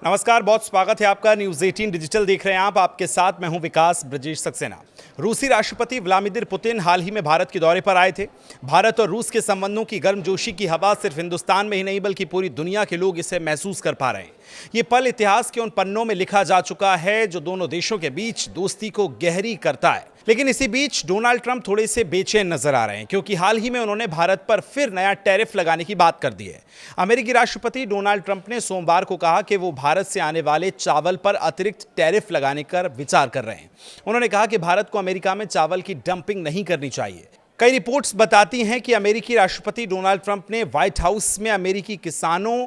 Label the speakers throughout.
Speaker 1: नमस्कार, बहुत स्वागत है आपका। न्यूज़ 18 डिजिटल देख रहे हैं आप। आपके साथ मैं हूं विकास ब्रजेश सक्सेना। रूसी राष्ट्रपति व्लादिमीर पुतिन हाल ही में भारत के दौरे पर आए थे। भारत और रूस के संबंधों की गर्मजोशी की हवा सिर्फ हिंदुस्तान में ही नहीं बल्कि पूरी दुनिया के लोग इसे महसूस कर पा रहे हैं। ये पल इतिहास के उन पन्नों में लिखा जा चुका है जो दोनों देशों के बीच दोस्ती को गहरी करता है। लेकिन इसी बीच डोनाल्ड ट्रंप थोड़े से बेचैन नजर आ रहे हैं क्योंकि हाल ही में उन्होंने भारत पर फिर नया टैरिफ लगाने की बात कर दी है। अमेरिकी राष्ट्रपति डोनाल्ड ट्रंप ने सोमवार को कहा कि वो भारत से आने वाले चावल पर अतिरिक्त टैरिफ लगाने का विचार कर रहे हैं। उन्होंने कहा कि भारत को अमेरिका में चावल की डंपिंग नहीं करनी चाहिए। कई रिपोर्ट्स बताती हैं कि अमेरिकी राष्ट्रपति डोनाल्ड ट्रंप ने व्हाइट हाउस में अमेरिकी किसानों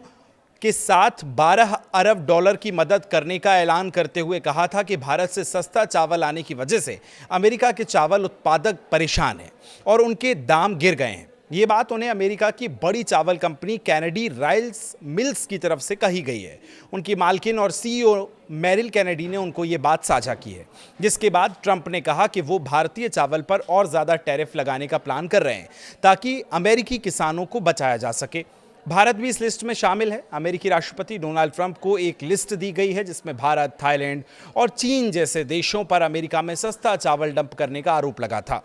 Speaker 1: के साथ 12 अरब डॉलर की मदद करने का ऐलान करते हुए कहा था कि भारत से सस्ता चावल आने की वजह से अमेरिका के चावल उत्पादक परेशान हैं और उनके दाम गिर गए हैं। ये बात उन्हें अमेरिका की बड़ी चावल कंपनी कैनेडी राइस मिल्स की तरफ से कही गई है। उनकी मालकिन और सीईओ मेरिल कैनेडी ने उनको ये बात साझा की है, जिसके बाद ट्रंप ने कहा कि वो भारतीय चावल पर और ज़्यादा टैरिफ लगाने का प्लान कर रहे हैं ताकि अमेरिकी किसानों को बचाया जा सके। भारत भी इस लिस्ट में शामिल है। अमेरिकी राष्ट्रपति डोनाल्ड ट्रंप को एक लिस्ट दी गई है जिसमें भारत, थाईलैंड और चीन जैसे देशों पर अमेरिका में सस्ता चावल डंप करने का आरोप लगा था।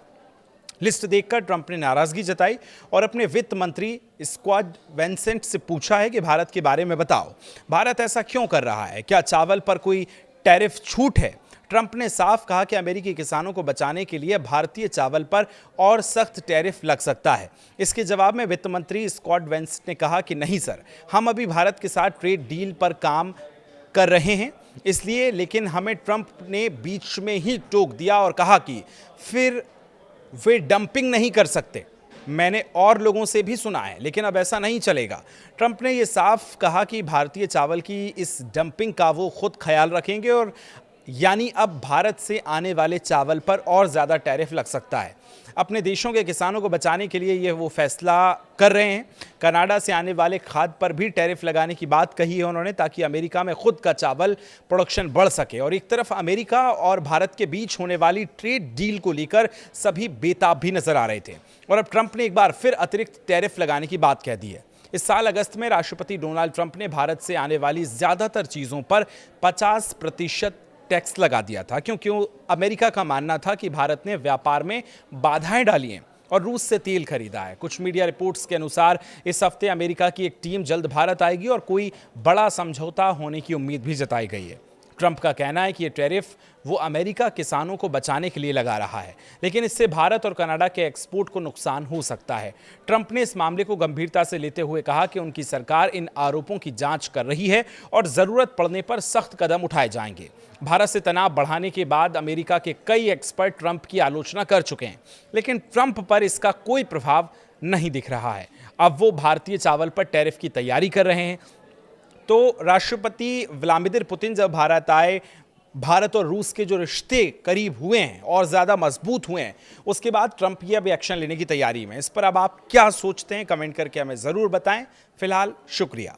Speaker 1: लिस्ट देखकर ट्रंप ने नाराजगी जताई और अपने वित्त मंत्री स्कॉट बेसेंट से पूछा है कि भारत के बारे में बताओ, भारत ऐसा क्यों कर रहा है, क्या चावल पर कोई टैरिफ छूट है? ट्रंप ने साफ कहा कि अमेरिकी किसानों को बचाने के लिए भारतीय चावल पर और सख्त टैरिफ लग सकता है। इसके जवाब में वित्त मंत्री स्कॉट बेसेंट ने कहा कि नहीं सर, हम अभी भारत के साथ ट्रेड डील पर काम कर रहे हैं इसलिए, लेकिन हमें ट्रंप ने बीच में ही टोक दिया और कहा कि फिर वे डंपिंग नहीं कर सकते। मैंने और लोगों से भी सुना है, लेकिन अब ऐसा नहीं चलेगा। ट्रंप ने यह साफ कहा कि भारतीय चावल की इस डंपिंग का वो खुद ख्याल रखेंगे और यानी अब भारत से आने वाले चावल पर और ज़्यादा टैरिफ लग सकता है। अपने देशों के किसानों को बचाने के लिए ये वो फैसला कर रहे हैं। कनाडा से आने वाले खाद पर भी टैरिफ लगाने की बात कही है उन्होंने, ताकि अमेरिका में खुद का चावल प्रोडक्शन बढ़ सके। और एक तरफ अमेरिका और भारत के बीच होने वाली ट्रेड डील को लेकर सभी बेताब भी नजर आ रहे थे और अब ट्रंप ने एक बार फिर अतिरिक्त टैरिफ लगाने की बात कह दी है। इस साल अगस्त में राष्ट्रपति डोनाल्ड ट्रंप ने भारत से आने वाली ज़्यादातर चीज़ों पर 50% टैक्स लगा दिया था क्योंकि अमेरिका का मानना था कि भारत ने व्यापार में बाधाएं डाली हैं और रूस से तेल खरीदा है। कुछ मीडिया रिपोर्ट्स के अनुसार इस हफ्ते अमेरिका की एक टीम जल्द भारत आएगी और कोई बड़ा समझौता होने की उम्मीद भी जताई गई है। ट्रंप का कहना है कि ये टैरिफ वो अमेरिका किसानों को बचाने के लिए लगा रहा है, लेकिन इससे भारत और कनाडा के एक्सपोर्ट को नुकसान हो सकता है। ट्रंप ने इस मामले को गंभीरता से लेते हुए कहा कि उनकी सरकार इन आरोपों की जांच कर रही है और ज़रूरत पड़ने पर सख्त कदम उठाए जाएंगे। भारत से तनाव बढ़ाने के बाद अमेरिका के कई एक्सपर्ट ट्रंप की आलोचना कर चुके हैं, लेकिन ट्रंप पर इसका कोई प्रभाव नहीं दिख रहा है। अब वो भारतीय चावल पर टैरिफ की तैयारी कर रहे हैं। तो राष्ट्रपति व्लादिमीर पुतिन जब भारत आए, भारत और रूस के जो रिश्ते करीब हुए हैं और ज़्यादा मजबूत हुए हैं, उसके बाद ट्रंप ये अब एक्शन लेने की तैयारी में। इस पर अब आप क्या सोचते हैं, कमेंट करके हमें ज़रूर बताएं। फिलहाल शुक्रिया।